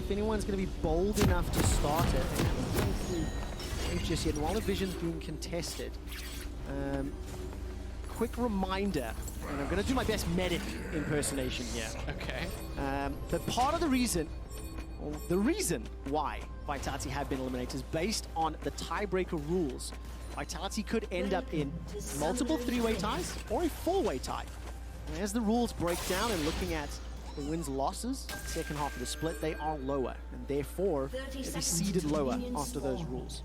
if anyone's going to be bold enough to start it. They haven't gone through just yet. And while the vision's being contested, quick reminder, and I'm going to do my best medic impersonation here. Okay. But part of the reason why Vitality have been eliminated is based on the tiebreaker rules. Vitality could end up in multiple three-way ties or a four-way tie. And as the rules break down and looking at the wins-losses, second half of the split, they are lower, and therefore they'll be seeded lower after those rules.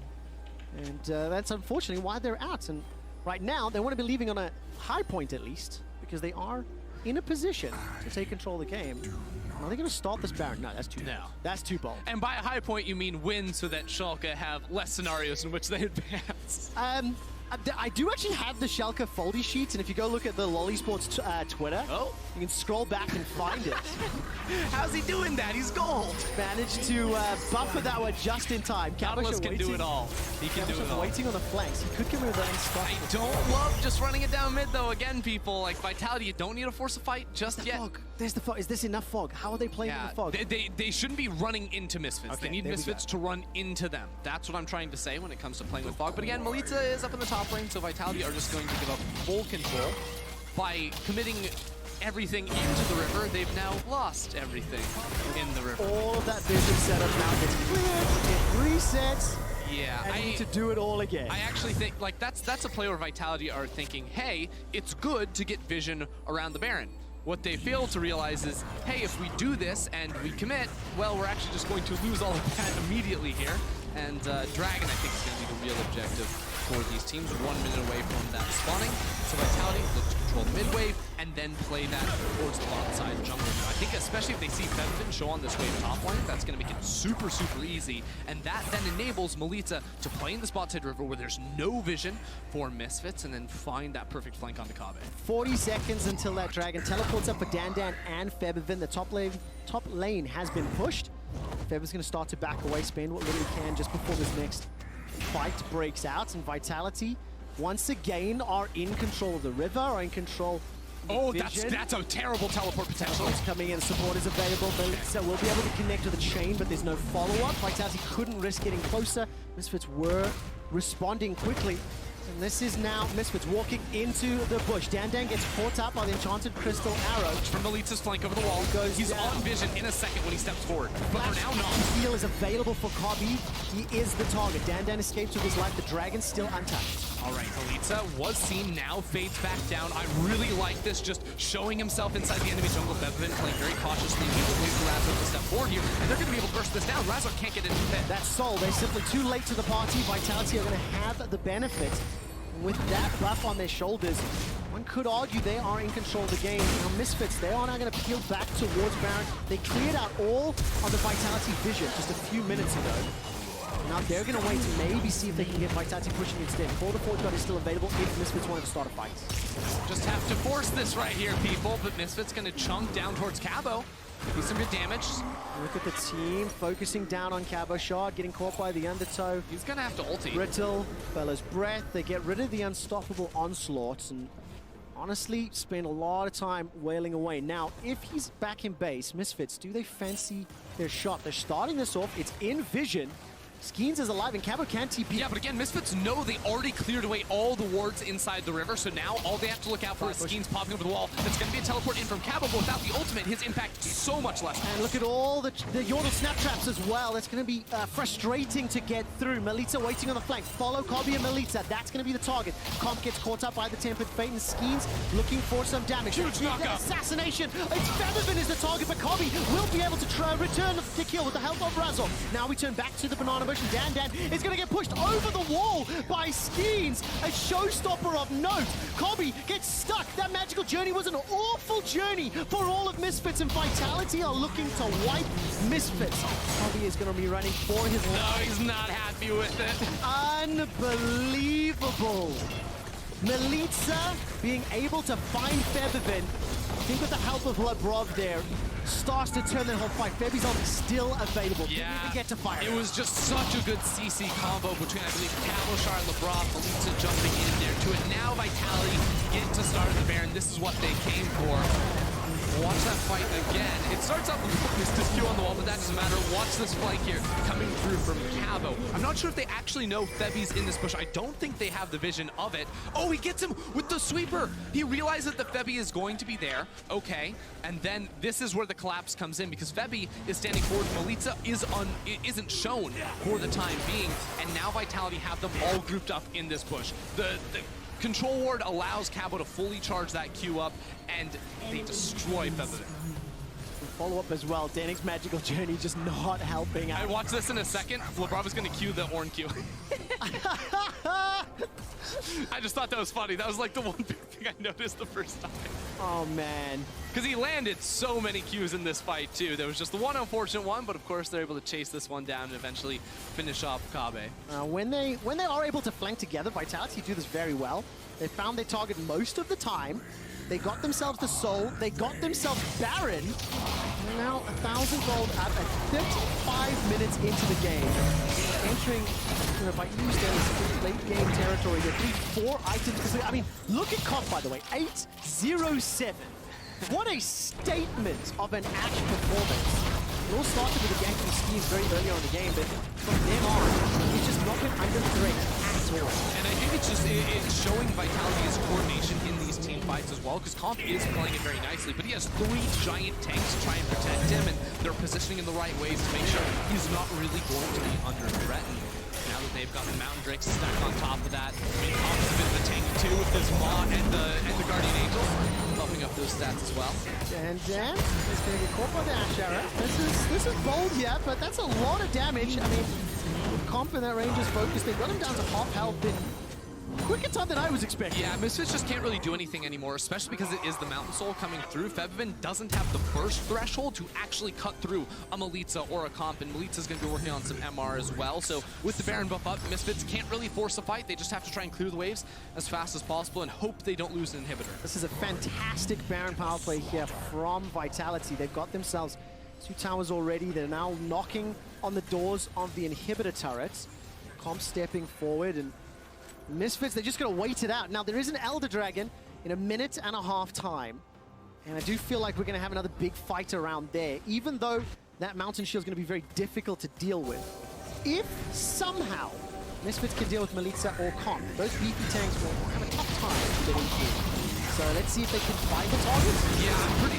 And that's unfortunately why they're out. And right now, they want to be leaving on a high point at least, because they are in a position to take control of the game. Are they going to start this Baron? No, that's too bold. That's too bold. And by a high point, you mean win so that Schalke have less scenarios in which they advance. I do actually have the Schalke foldy sheets, and if you go look at the Lolly Sports Twitter, you can scroll back and find it. How's he doing that? He's gold. Managed to buffer that one just in time. Atlas can do it all. He can do it all. Waiting on the flanks. He could get rid of that unstoppable. I don't love just running it down mid, though. Again, people, like Vitality, you don't need to force a fight just yet. Fog. There's the fog. Is this enough fog? How are they playing in the fog? They shouldn't be running into Misfits. Okay, they need Misfits to run into them. That's what I'm trying to say when it comes to playing with fog. But again, Melita is up in the top lane, so Vitality are just going to give up full control. By committing everything into the river, they've now lost everything in the river. All of that vision setup now gets cleared, it resets. Yeah, I need to do it all again. I actually think like that's a play where Vitality are thinking, hey, it's good to get vision around the Baron. What they fail to realize is, hey, if we do this and we commit, well, we're actually just going to lose all of that immediately here. And Dragon, I think, is going to be the real objective for these teams. 1 minute away from that spawning. So Vitality looks to control the mid wave and then play that towards the bottom side jungle. Now, I think especially if they see Fevin show on this wave top lane, that's going to make it super, super easy. And that then enables Melita to play in the spot side river where there's no vision for Misfits and then find that perfect flank onto Kobbe. 40 seconds until that Dragon teleports up for Dandan and Febivin. The top lane has been pushed. Fevin's going to start to back away, spend what little he can just before this next fight breaks out. And Vitality, once again, are in control of the river, are in control of the vision. That's a terrible teleport potential. Coming in, support is available. So we'll be able to connect to the chain, but there's no follow-up. Vitality couldn't risk getting closer. Misfits were responding quickly. And this is now Misfits walking into the bush. Dandan gets caught up by the Enchanted Crystal Arrow. From Melita's flank over the wall. He's on vision in a second when he steps forward. But for now, not. Heal is available for Kobbe. He is the target. Dandan escapes with his life. The Dragon's still untouched. All right, Melita was seen, now fades back down. I really like this, just showing himself inside the enemy jungle. Bevin playing very cautiously. He will wait for Razor to step forward here, and they're going to be able to burst this down. Razor can't get into the pit. That's Soul. They're simply too late to the party. Vitality are going to have the benefit. With that buff on their shoulders, one could argue they are in control of the game. Now Misfits, they are now going to peel back towards Baron. They cleared out all of the Vitality vision just a few minutes ago. Now they're going to wait to maybe see if they can get Vitality pushing instead. Core the Fort God is still available if Misfits wanted to start a fight. Just have to force this right here, people. But Misfits going to chunk down towards Cabo. Do some good damage. Look at the team focusing down on Cabo Shard, getting caught by the undertow. He's going to have to ulti. Brittle, Bella's Breath. They get rid of the unstoppable onslaughts and honestly spend a lot of time wailing away. Now, if he's back in base, Misfits, do they fancy their shot? They're starting this off. It's in vision. Skeens is alive and Cabo can't TP. Yeah, but again, Misfits know they already cleared away all the wards inside the river, so now all they have to look out for is Skeens popping over the wall. That's going to be a teleport in from Cabo, but without the ultimate, his impact is so much less. And look at all the Yordle snap traps as well. That's going to be frustrating to get through. Melita waiting on the flank. Follow Kobbe and Melita. That's going to be the target. Comp gets caught up by the Tempered Fate and Skeens looking for some damage. Huge knockup. Assassination. It's Feathervin is the target, but Kobbe will be able to return the kill with the help of Razor. Now we turn back to the Banana Bush and Dandan is going to get pushed over the wall by Skeens, a showstopper of note. Kobbe gets stuck. That magical journey was an awful journey for all of Misfits, and Vitality are looking to wipe Misfits. Kobbe is going to be running for his life. No, he's not happy with it. Unbelievable. Melita being able to find Febivin. I think with the help of Lebrov there, starts to turn that whole fight. Febi's ulti still available. Yeah, didn't even get to fire. It was just such a good CC combo between, I believe, Cabochard, Lebrov, Melita jumping in there to it. Now Vitality get to start the Baron. This is what they came for. Watch that fight again. It starts off with this Q on the wall, but that doesn't matter. Watch this flank here coming through from Cabo. I'm not sure if they actually know Febi's in this bush. I don't think they have the vision of it. Oh, he gets him with the sweeper. He realizes that Febi is going to be there. Okay, and then this is where the collapse comes in because Febi is standing forward. Melitza isn't shown for the time being, and now Vitality have them all grouped up in this bush. The control ward allows Cabo to fully charge that Q up, and they destroy Feather. Follow up as well. Daning's magical journey just not helping out. I watch this in a second. LeBron going to cue the Ornn Q. I just thought that was funny. That was like the one big thing I noticed the first time. Oh, man. Because he landed so many Qs in this fight, too. There was just the one unfortunate one, but of course they're able to chase this one down and eventually finish off Kabe. When they are able to flank together, Vitality do this very well. They found their target most of the time. They got themselves the Soul. They got themselves Baron. They're now 1,000 gold at 35 minutes into the game. Entering, by use late game territory here. 3-4 items. I mean, look at Comp, by the way. 8-0-7. What a statement of an Ashe performance. It all started with the ganking schemes very early on in the game, but from then on, he's just not been under threat at all. And I think it's just it's showing Vitality's coordination in these team fights as well, because Comp is playing it very nicely, but he has 3 giant tanks to try and protect him, and they're positioning in the right ways to make sure he's not really going to be under threat. And now that they've got the Mountain Drakes stacked on top of that, I mean, Comp's a bit of a tank too with this Maw and the Guardian Angel, bumping up those stats as well. And Dan is going to get caught by the Ashe arrow. This is bold, yeah, but that's a lot of damage. I mean, with Comp in that Ranger's focus, they got him down to half health in quicker time than I was expecting. Yeah, Misfits just can't really do anything anymore, especially because it is the Mountain Soul coming through. Fevivin doesn't have the burst threshold to actually cut through a Melitza or a Comp, and Melitza's going to be working on some MR as well. So with the Baron buff up, Misfits can't really force a fight. They just have to try and clear the waves as fast as possible and hope they don't lose an inhibitor. This is a fantastic Baron power play here from Vitality. They've got themselves 2 towers already. They're now knocking on the doors of the inhibitor turrets. Comp stepping forward, and Misfits, they're just going to wait it out. Now, there is an Elder Dragon in 1.5 minutes time, and I do feel like we're going to have another big fight around there, even though that Mountain Shield is going to be very difficult to deal with. If somehow Misfits can deal with Melitza or Comp, those beefy tanks will have a tough time getting through. So let's see if they can find the targets. Yeah,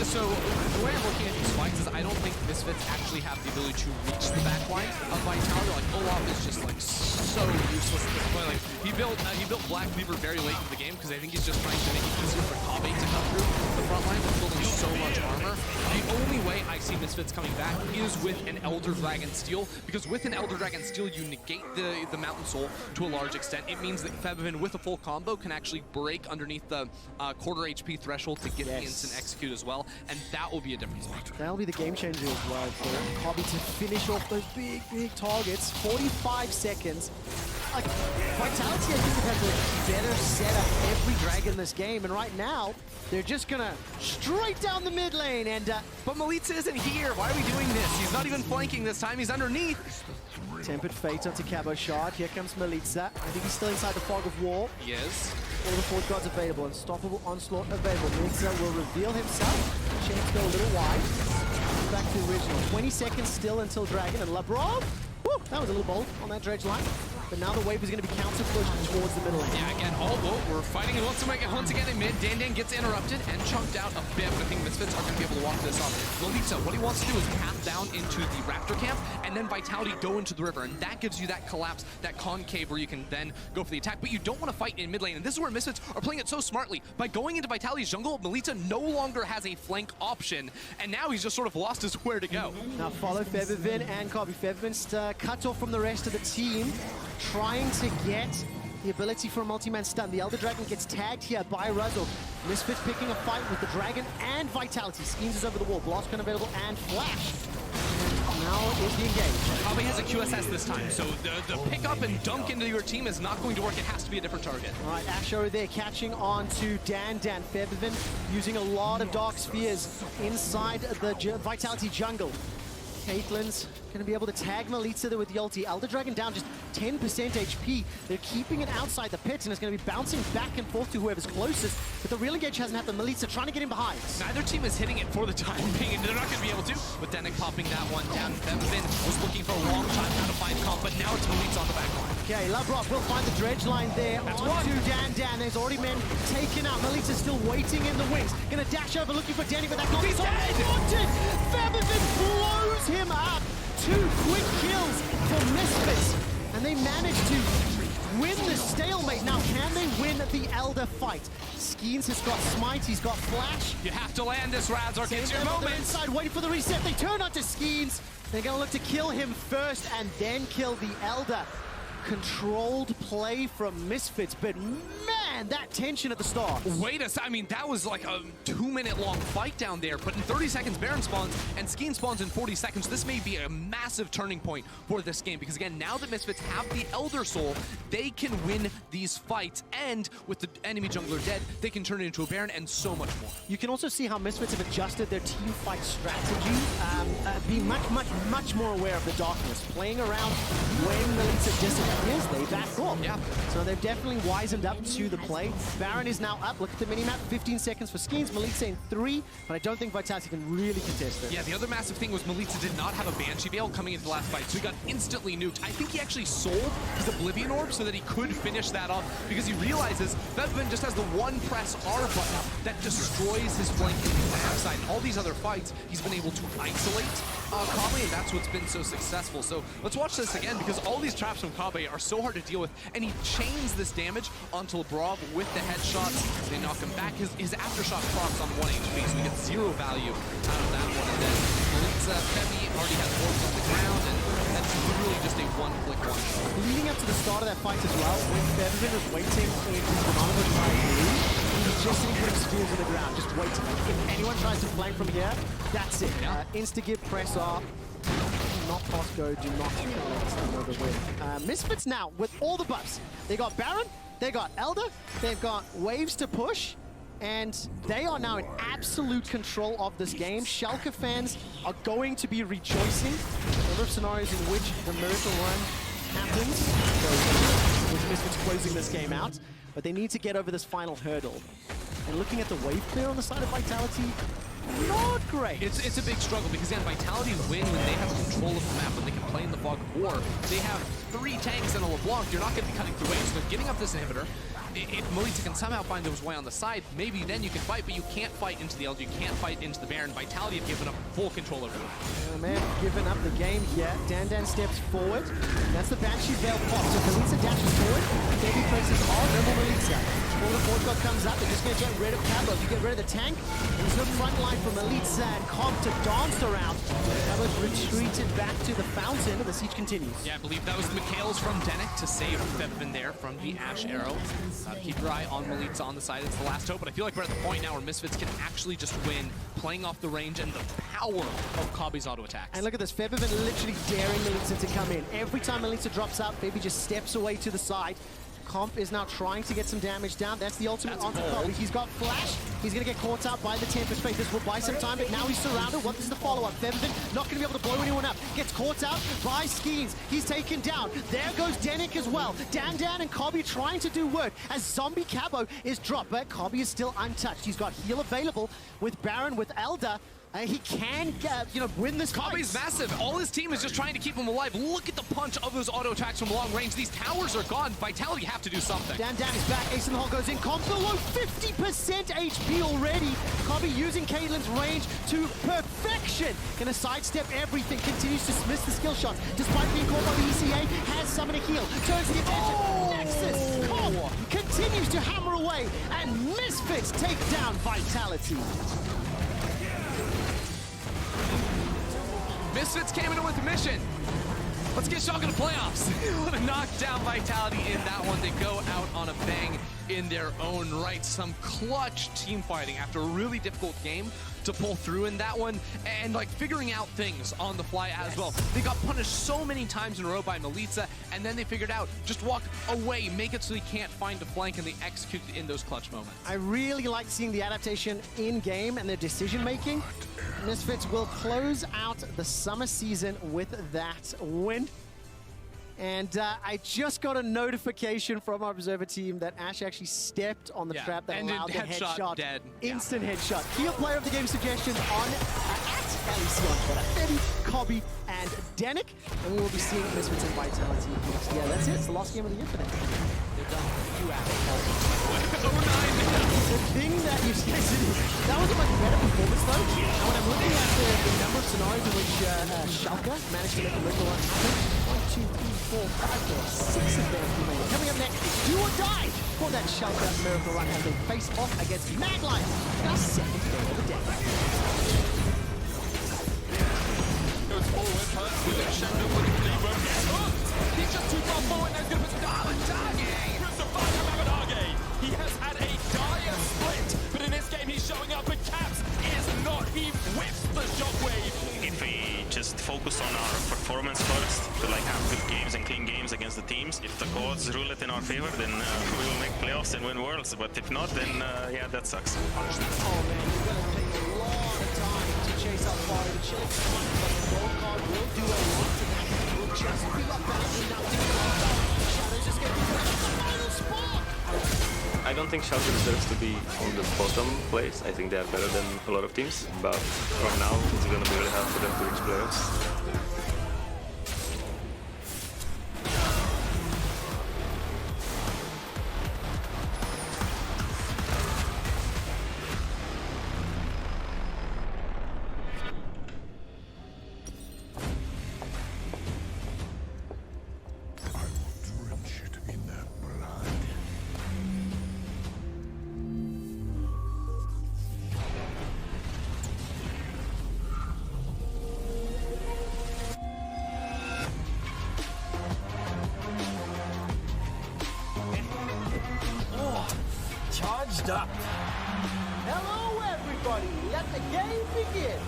so the way I'm looking at these fights is I don't think Misfits actually have the ability to reach the backline of Vitality. Like, Olaf is just like so useless at this point. Like, he built Black Cleaver very late in the game because I think he's just trying to make it easier for Kabe to come through the front line with building so much armor. The only way I see Misfits coming back is with an Elder Dragon Steel, because with an Elder Dragon Steel, you negate the Mountain Soul to a large extent. It means that Fevivin with a full combo can actually break underneath the quarter HP threshold to get the instant execute as well, and that will be a difference maker. That'll be the game changer as well for Kabe to finish off those big targets. 45 seconds. Like, Vitality, I think, has a better setup every dragon in this game, and right now, they're just gonna straight down the mid lane, and but Melitza isn't here. Why are we doing this? He's not even flanking this time. He's underneath. Tempered Fate onto Cabo Shard. Here comes Melitza. I think he's still inside the fog of war. He is. All the Forge Gods available. Unstoppable Onslaught available. Melitza will reveal himself. Chains go a little wide. Back to the original. 20 seconds still until Dragon. And Labrov, woo, that was a little bold on that dredge line. But now the wave is going to be counter-pushed towards the middle lane. Yeah, again, we're fighting it once again in mid. Dan gets interrupted and chunked out a bit, but I think Misfits are going to be able to walk this off. Melitza, what he wants to do is path down into the Raptor camp, and then Vitality go into the river, and that gives you that collapse, that concave where you can then go for the attack, but you don't want to fight in mid lane, and this is where Misfits are playing it so smartly. By going into Vitality's jungle, Melitza no longer has a flank option, and now he's just sort of lost his where to go. Now follow Fevivin and Kabe. Fevivin's cut off from the rest of the team, trying to get the ability for a multi-man stun. The Elder Dragon gets tagged here by Ruzzle. Misfits picking a fight with the Dragon and Vitality. Schemes is over the wall. Blast gun available and Flash. Now is the engage. Probably has a QSS this time, so the pick up and dunk into your team is not going to work. It has to be a different target. All right, Ashe over there catching on to Dan. Fevivin using a lot of Dark Spheres inside the Vitality jungle. Caitlyn's gonna be able to tag Melitza there with the ulti. Elder Dragon down just 10% HP. They're keeping it outside the pit, and it's gonna be bouncing back and forth to whoever's closest. But the real engage hasn't happened. Melitza trying to get in behind. Neither team is hitting it for the time being, and they're not gonna be able to. With Denik popping that one down. Fevin was looking for a long time how to find comp, but now it's Melitza on the back line. Okay, Loverock will find the dredge line there. That's onto Dan. There's already men taken out. Melitza's still waiting in the wings. Gonna dash over looking for Danny, but that knock's wanted. Fevin blows him up. 2 quick kills for Misfits, and they manage to win the stalemate. Now, can they win the Elder fight? Skeens has got smite, he's got flash. You have to land this, Raz, or get your moment. Inside, waiting for the reset. They turn onto Skeens. They're gonna look to kill him first and then kill the Elder. Controlled play from Misfits, but man, that tension at the start. Wait a second, I mean, that was like a 2-minute long fight down there, but in 30 seconds, Baron spawns, and Skeen spawns in 40 seconds. This may be a massive turning point for this game, because again, now that Misfits have the Elder Soul, they can win these fights, and with the enemy jungler dead, they can turn it into a Baron and so much more. You can also see how Misfits have adjusted their team fight strategy, being much more aware of the darkness, playing around when Melitza disappears. They back off. Yeah. So they've definitely wisened up to the play. Baron is now up. Look at the minimap. 15 seconds for Skeens. Melitza in 3, but I don't think Vitality can really contest it. Yeah, the other massive thing was Melitza did not have a Banshee Veil coming into the last fight, so he got instantly nuked. I think he actually sold his Oblivion Orb so that he could finish that off, because he realizes Fevin just has the one press R button that destroys his flank in the backside. All these other fights, he's been able to isolate Kabe, and that's what's been so successful. So let's watch this again, because all these traps from Kabe are so hard to deal with, and he chains this damage onto Lebrov with the headshots. They knock him back. His aftershock procs on 1 HP, so he gets 0 value out of that one. And then Melitza, Femi already has orbs on the ground, and that's literally just a one-click one-shot. Leading up to the start of that fight as well, when Fevin was waiting in Anonymous by blue, he was just sitting putting spears on the ground, just waiting. If anyone tries to flank from here, that's it. Yeah. Insta-give, press R. Not Costco, do not collect another win. Misfits now, with all the buffs. They got Baron, they got Elder, they've got waves to push, and they are now in absolute control of this game. Schalke fans are going to be rejoicing. A number of scenarios in which the miracle run happens, with Misfits closing this game out, but they need to get over this final hurdle. And looking at the wave clear on the side of Vitality, not great. It's a big struggle, because again, Vitality win when they have control of the map, when they can play in the fog of war. They have 3 tanks and a LeBlanc. You're not going to be cutting through waves. So they're giving up this inhibitor. If Melitza can somehow find his way on the side, maybe then you can fight, but you can't fight into the Elder, you can't fight into the Baron. Vitality have given up full control over it. Man, giving up the game here. Dan steps forward. That's the Banshee's Veil pop. So Melitza dashes forward. Baby presses on. No more Melitza. Before the forward guard comes up, they're just going to get rid of Cabo. If you get rid of the tank, there's no front line for Melitza and Comp to dance around. Cabo's retreated back to the fountain. The siege continues. Yeah, I believe that was Mikhail's from Denik to save Fevin there from the Ash Arrow. Keep your eye on Melitza on the side. It's the last hope, but I feel like we're at the point now where Misfits can actually just win, playing off the range and the power of Kabe's auto attacks. And look at this, Fevin literally daring Melitza to come in. Every time Melitza drops out, Baby just steps away to the side. Comp is now trying to get some damage down. That's the ultimate onto Kobe. He's got flash. He's going to get caught out by the Tempest Fate. This will buy some time, but now he's surrounded. What is the follow-up? Fevin not going to be able to blow anyone up. Gets caught out by Skeens. He's taken down. There goes Denik as well. Dan and Kobe trying to do work as Zombie Cabo is dropped, but Kobe is still untouched. He's got heal available with Baron, with Elder. He can, win this fight. Kabe's massive. All his team is just trying to keep him alive. Look at the punch of those auto attacks from long range. These towers are gone. Vitality have to do something. Dan is back. Ace in the hole goes in. Comp below 50% HP already. Kobe using Caitlyn's range to perfection. Gonna sidestep everything. Continues to miss the skill shot. Despite being caught by the ECA, has someone to heal. Turns the attention. Nexus. Comp continues to hammer away. And Misfits take down Vitality. Misfits came in with a mission. Let's get Schalke to playoffs. Want to knock down Vitality in that one. They go out on a bang in their own right. Some clutch team fighting after a really difficult game to to pull through in that one, and like figuring out things on the fly as well. They got punished so many times in a row by Melitza, and then they figured out, just walk away, make it so they can't find a flank, and they execute in those clutch moments. I really like seeing the adaptation in-game and their decision-making. Misfits will close out the summer season with that win. And I just got a notification from our observer team that Ash actually stepped on the trap that allowed the headshot. Dead. Instant headshot. Key player of the game suggestions on at LEC on Twitter. Fetty, Cobby, and Denick. And we will be seeing Misfits and Vitality next year. That's it. It's the last game of the year for them. They're done. You out. The thing that you said is, that was a much better performance though. And when I'm looking at the number of scenarios in which Schalke managed to make a miracle run happen, 1, 2, 3, 4, 5, 6 of them remaining. Coming up next, do or die for that Schalke miracle run as they face off against Mad Lions, the second game of the day. Goes forward, Hurts with it, Shadow with the Rebroadcast. He's just too far forward, now he's going to put Darage. Puts the fire from Darage. He has had a dire split, but in this game he's showing up, and Caps is not. He whips the shockwave. If we just focus on our performance first, to like have good games and clean games against the teams, if the gods rule it in our favor, then we will make playoffs and win worlds. But if not, then yeah, that sucks. Oh man, you're going to take a lot of time to chase up fire. The Chile but the gold card will do a lot to that. Will just be up balancing now. Shadows just getting the final spot. I don't think Schalke deserves to be on the bottom place. I think they are better than a lot of teams, but from now it's going to be really hard for them to reach playoffs. Charged up. Hello everybody, let the game begin.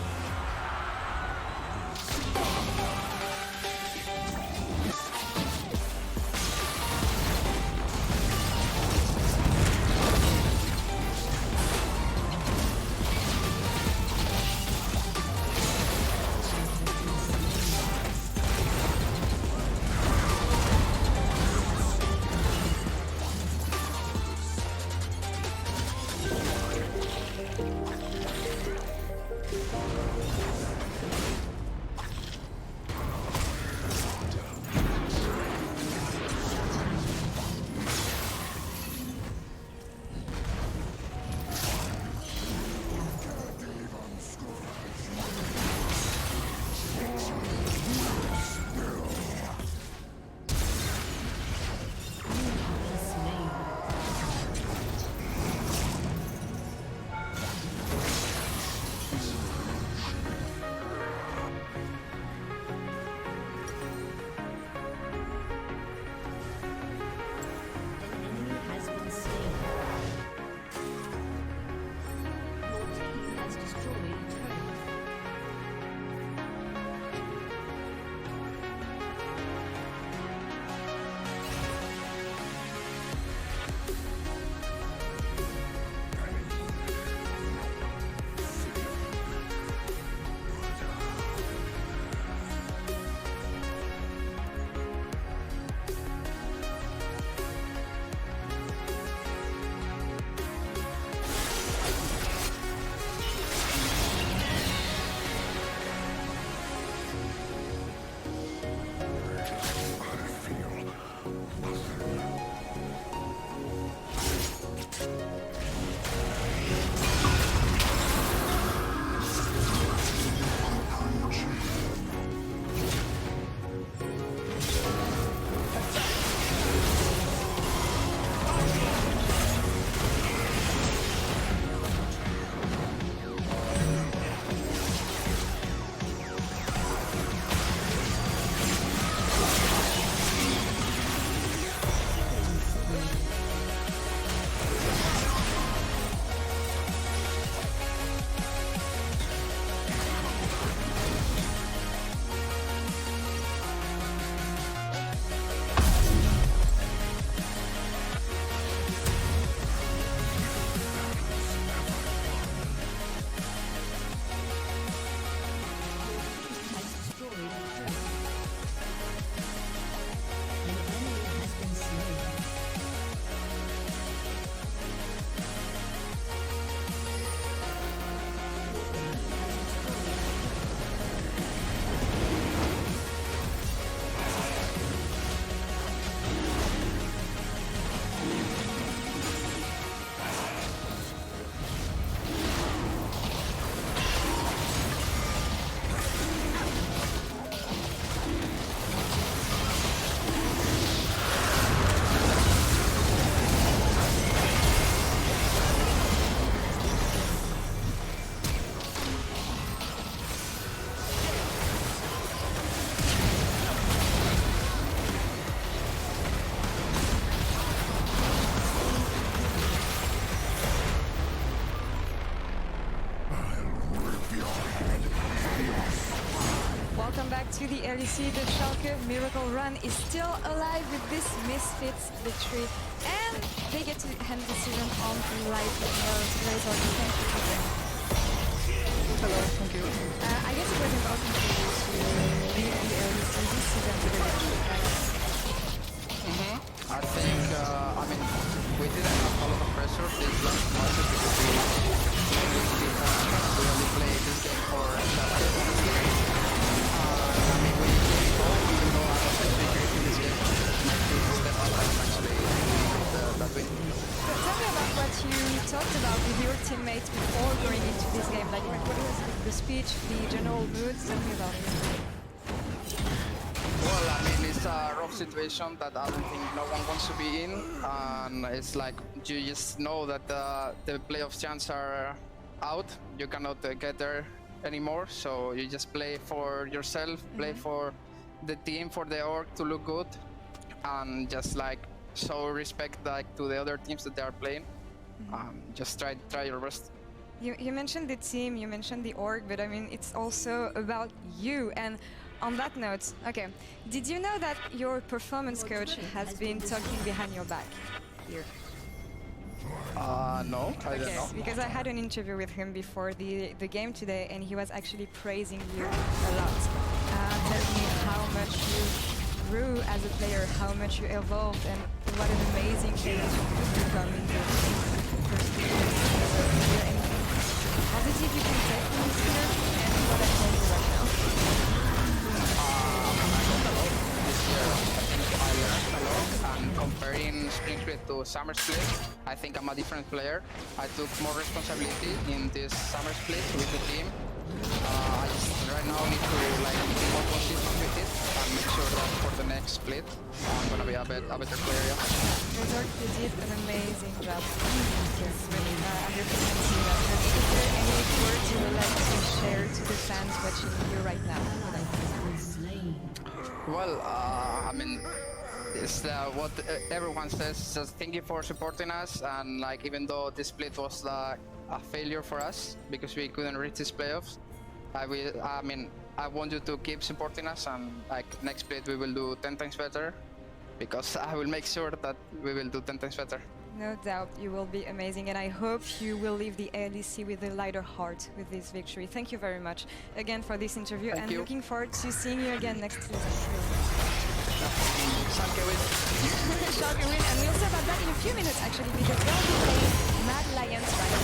LEC, the Schalke Miracle Run is still alive with this Misfits victory, and they get to end the season on light note. Razor, thank you for that. Hello, thank you. I guess it was important for you to leave the LEC this season with a victory, right? I think, I mean, we didn't have a lot of pressure this last month because we only played this game for Schalke, honestly. I mean, we did all, even though I was actually great in this game. My team stepped up and actually that win. So tell me about what you talked about with your teammates before going into this game. Like, what was the speech, the general mood? Tell me about it. Well, I mean, it's a rough situation that I don't think no one wants to be in, and it's like you just know that the playoff chance are out. You cannot get there anymore, so you just play for yourself, play for the team, for the org to look good, and just like show respect like to the other teams that they are playing. Just try your best. You mentioned the team, you mentioned the org, but I mean, it's also about you. And on that note, okay, did you know that your performance coach has been talking behind your back here? No, I don't Okay, know. because I had an interview with him before the game today, and he was actually praising you a lot. Telling me how much you grew as a player, how much you evolved, and what an amazing player you become in the first two years. So is there anything positive you can take from this year, and what I told you right now? I learned a lot, and comparing Spring Split to Summer Split, I think I'm a different player. I took more responsibility in this Summer Split with the team. I just right now need to like be more consistent with it and make sure that for the next split I'm gonna be a better player. Yeah. Resort, you did an amazing job. Yes, really, 100% see that. But is there any words you would like to share to the fans watching you right now? Well, I mean, it's what everyone says. Just thank you for supporting us, and like even though this split was a failure for us because we couldn't reach these playoffs, I want you to keep supporting us, and like next split we will do 10 times better, because I will make sure that we will do 10 times better. No doubt you will be amazing, and I hope you will leave the LEC with a lighter heart with this victory. Thank you very much again for this interview, Thank and you. looking forward to seeing you again next season. Schalke win. Schalke win, and we'll talk about that in a few minutes actually, because they'll be playing Mad Lions right now.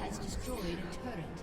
Has destroyed a turret.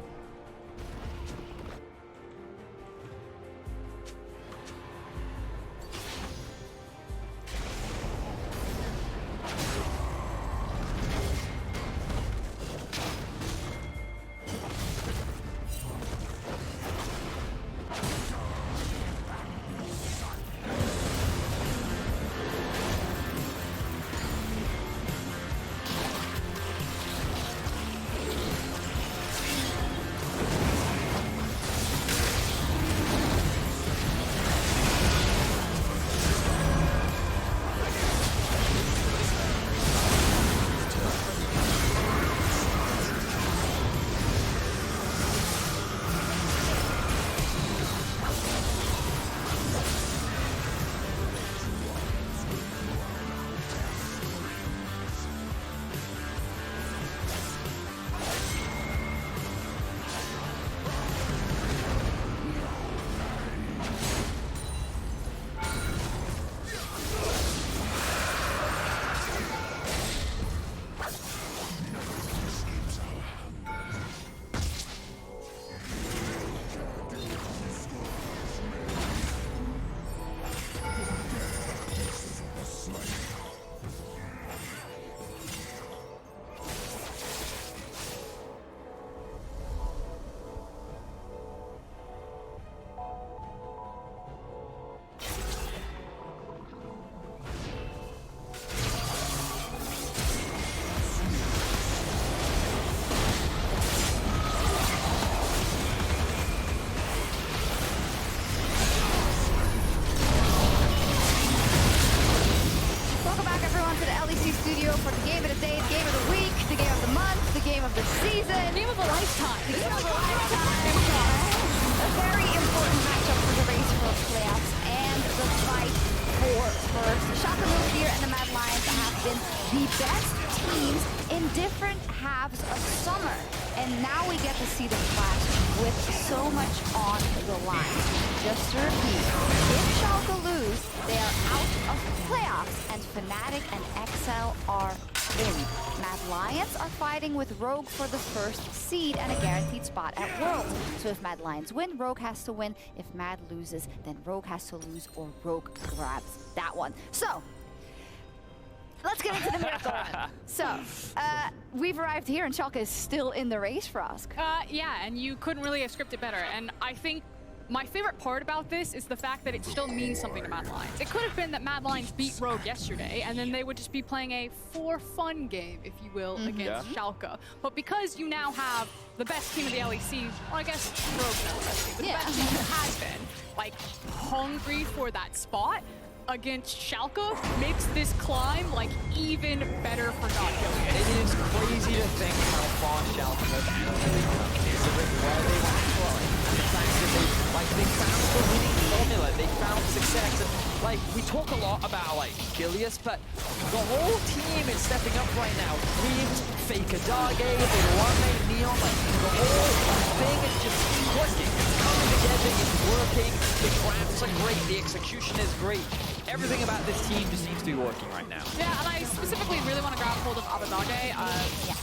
studio for the game of the day, the game of the week, the game of the month, the game of the season. Game of a lifetime. The game of a lifetime. A very important matchup for the race for playoffs and the fight for first. Schalke 04 and the Mad Lions have been the best teams in different halves of summer. And now we get to see them clash with so much on the line. Just to repeat, if Schalke lose, they are out of playoffs, and Fnatic and XL are in. Mad Lions are fighting with Rogue for the first seed and a guaranteed spot at Worlds. So if Mad Lions win, Rogue has to win. If Mad loses, then Rogue has to lose, or Rogue grabs that one. So, let's get into the Miracle Run. So, we've arrived here and Schalke is still in the race for us. Yeah, and you couldn't really have scripted better. And I think my favorite part about this is the fact that it still means something to Mad Lions. It could have been that Mad Lions beat Rogue yesterday, and then they would just be playing a for-fun game, if you will, against Schalke. But because you now have the best team of the LEC, or I guess Rogue's not the best team, but the best team has been, like, hungry for that spot against Schalke, makes this climb, like, even better for not killing it. It is crazy to think how far Schalke have actually come, considering where they were throwing. And the fact that they found the winning formula, they found success. And, like, we talk a lot about, like, Gilius, but the whole team is stepping up right now. Dreams, Faker Darge, Illuane, Neon, like, the whole thing is just working. It's coming together, it's working, the grabs are great, the execution is great. Everything about this team just seems to be working right now. Yeah, and I specifically really want to grab hold of Abadage.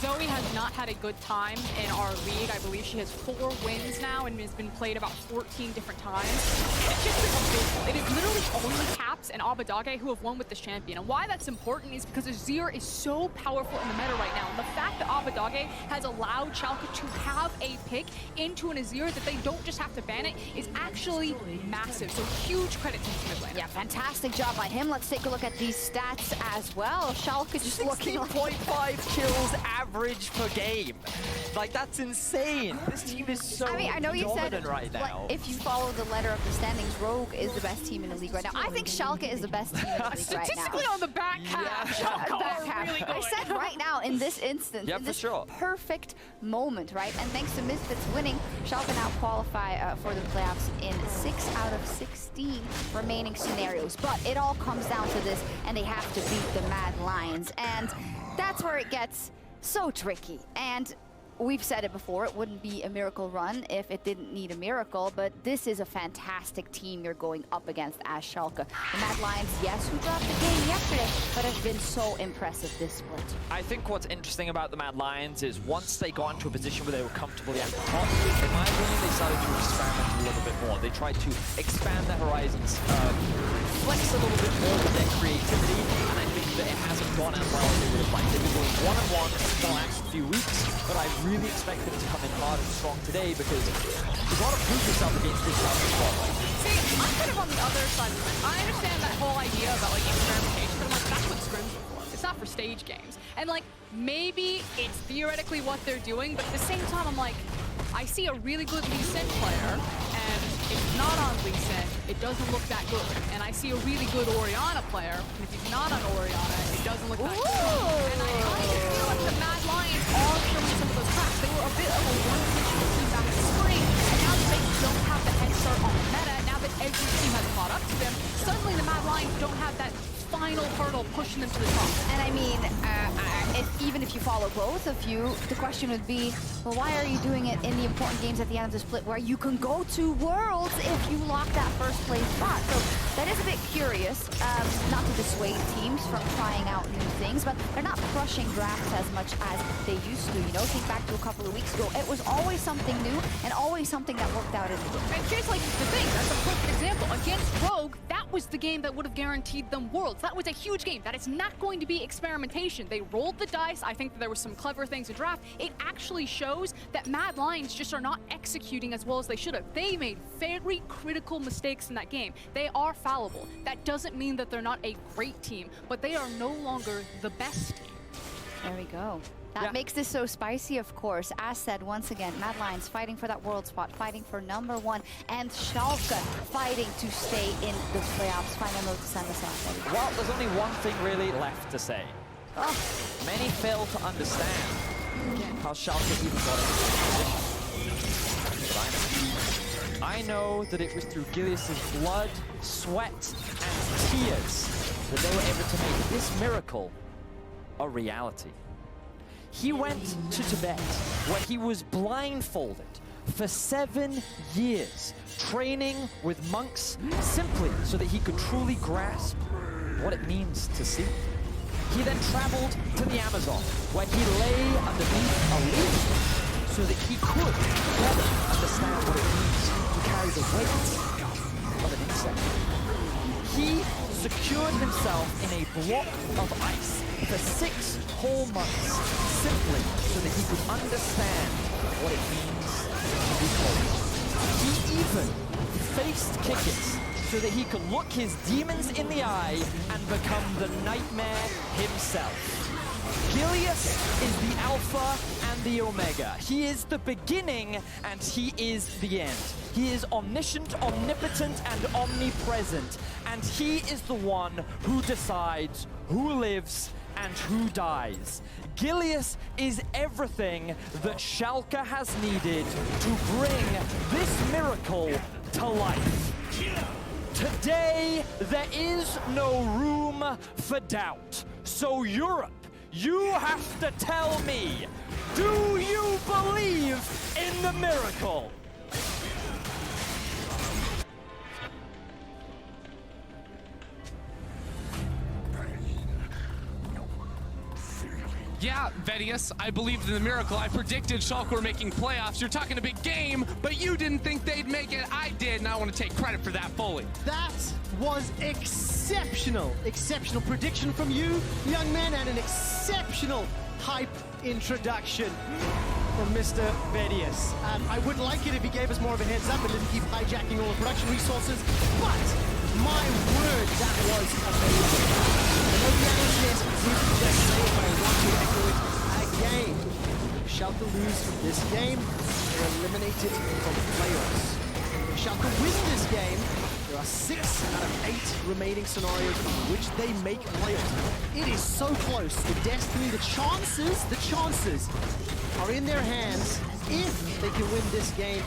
Zoe has not had a good time in our league. I believe she has 4 wins now and has been played about 14 different times. It's just been abysmal. It is literally only Caps and Abadage who have won with this champion. And why that's important is because Azir is so powerful in the meta right now. And the fact that Abadage has allowed Schalke to have a pick into an Azir that they don't just have to ban it is actually massive. So huge credit to the mid lane. Yeah, fantastic job by him. Let's take a look at these stats as well. Schalke just looking like 16.5 kills average per game. Like, that's insane. This team is so I know you said right now. Like, if you follow the letter of the standings, Rogue is the best team in the league right now. I think Schalke is the best team in the league right now. Statistically on the back half, Schalke are really good. I said right now in this instance, in this perfect moment, right? And thanks to Misfits winning, Schalke now qualify for the playoffs in 6 out of 16 remaining scenarios. But it all comes down to this, and they have to beat the Mad Lions. And that's where it gets so tricky. And we've said it before, it wouldn't be a miracle run if it didn't need a miracle, but this is a fantastic team you're going up against as Schalke. The Mad Lions, yes, who dropped the game yesterday, but have been so impressive this split. I think what's interesting about the Mad Lions is once they got into a position where they were comfortably at the top, in my opinion, they started to experiment a little bit more. They tried to expand their horizons, flex a little bit more with their creativity, and I think that it hasn't gone as well as they would have liked. They've been going one-on-one for the last few weeks, but I really expect them to come in hard and strong today because you've got to prove yourself against this Schalke squad. See, I'm kind of on the other side of it. I understand that whole idea about, like, experimentation, but I'm like, that's what scrims are for. It's not for stage games. And, like, maybe it's theoretically what they're doing, but at the same time, I'm like, I see a really good Lee Sin player, and it's not on Lee Sin, it doesn't look that good. And I see a really good Orianna player, and if he's not on Orianna, it doesn't look that good. And I kind of feel like the Mad Lions are showing some of those cracks. They were a bit of a one-dimensional team back in spring, and now that they don't have the head start on the meta, now that every team has caught up to them, suddenly the Mad Lions don't have that final hurdle pushing them to the top. And I mean, even if you follow both of you, the question would be, well, why are you doing it in the important games at the end of the split where you can go to Worlds if you lock that first place spot? So that is a bit curious, not to dissuade teams from trying out new things, but they're not crushing drafts as much as they used to. You know, think back to a couple of weeks ago, it was always something new and always something that worked out in the game. And here's like the thing, that's a perfect example. Against Rogue, that was the game that would have guaranteed them Worlds. That was a huge game. That is not going to be experimentation. They rolled the dice. I think that there were some clever things to draft. It actually shows that Mad Lions just are not executing as well as they should have. They made very critical mistakes in that game. They are fallible. That doesn't mean that they're not a great team, but they are no longer the best team. There we go. That makes this so spicy, of course. As said, once again, Mad Lions fighting for that world spot, fighting for #1, and Schalke fighting to stay in the playoffs. Final note to send us off. Well, there's only one thing really left to say. Many fail to understand how Schalke even got into this position. I know that it was through Gilius's blood, sweat, and tears that they were able to make this miracle a reality. He went to Tibet, where he was blindfolded for 7 years, training with monks simply so that he could truly grasp what it means to see. He then traveled to the Amazon, where he lay underneath a leaf so that he could better understand what it means to carry the weight of an insect. He secured himself in a block of ice for 6 whole months, simply so that he could understand what it means to be cold. He even faced Kikis so that he could look his demons in the eye and become the nightmare himself. Gilius is the Alpha and the Omega. He is the beginning and he is the end. He is omniscient, omnipotent, and omnipresent. And he is the one who decides who lives and who dies. Gilius is everything that Schalke has needed to bring this miracle to life. Today, there is no room for doubt. So Europe, you have to tell me, do you believe in the miracle? Yeah, Vedius, I believed in the miracle. I predicted Schalke were making playoffs. You're talking a big game, but you didn't think they'd make it. I did, and I want to take credit for that fully. That was exceptional. Exceptional prediction from you, young man, and an exceptional hype introduction from Mr. Vedius. I would like it if he gave us more of a heads up and didn't keep hijacking all the production resources, but my word, that was amazing. I know the analyst didn't just say it, but I want to echo it again. If Schalke lose this game, they're eliminated from playoffs. If Schalke win this game, there are 6 out of 8 remaining scenarios in which they make playoffs. It is so close. The destiny, the chances are in their hands if they can win this game.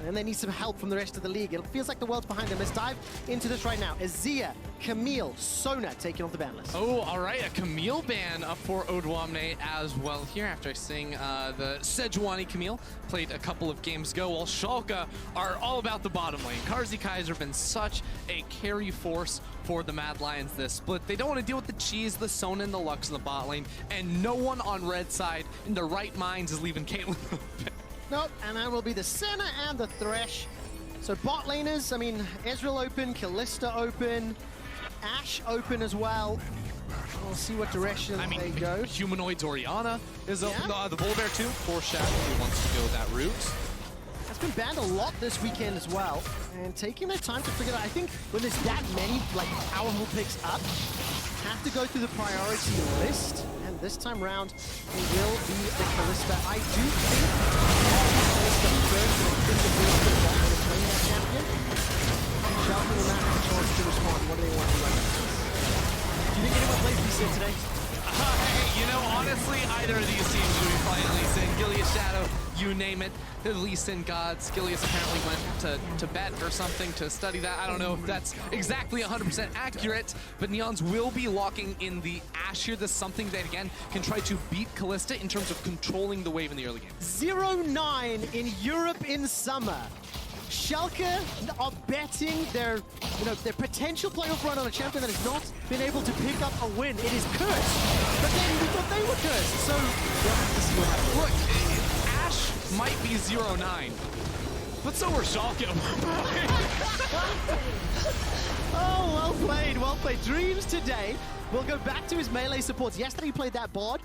And they need some help from the rest of the league. It feels like the world's behind them. Let's dive into this right now. Azia, Camille, Sona taking off the ban list. Oh, all right. A Camille ban up for Odwamne as well here after seeing the Sejuani Camille played a couple of games ago, while Schalke are all about the bottom lane. Karzi Kaiser been such a carry force for the Mad Lions this split. They don't want to deal with the Cheese, the Sona, and the Lux in the bot lane, and no one on red side in their right minds is leaving Caitlyn. Nope, and that will be the Senna and the Thresh. So bot laners, I mean, Ezreal open, Kalista open, Ashe open as well. We'll see what direction they go. Humanoids Orianna is open. The Bull Bear too. Foreshadow who wants to go that route. That's been banned a lot this weekend as well. And taking their time to figure it out. I think when there's that many like powerful picks up, have to go through the priority list. And this time round, it will be the Kalista. I do think Kalista first, and I think the Bulls will want to play that champion. Schalke will not have a chance to respond. What do they want to run? Do you think anyone plays Lee Sin today? Hey, you know, honestly, either of these teams will be playing Lee Sin. Gilius Shadow, you name it. The Lee Sin gods. Gilius apparently went to Tibet or something to study that. I don't know if that's exactly 100% accurate, but Neons will be locking in the Ashe here. This is something that, again, can try to beat Kalista in terms of controlling the wave in the early game. 0-9 in Europe in summer. Schalke are betting their potential playoff run on a champion that has not been able to pick up a win. It is cursed, but then we thought they were cursed, so we'll have to see what happens. Look, Ashe might be 0-9, but so were Schalke. Oh, well played, well played. Dreams today will go back to his melee supports. Yesterday he played that board,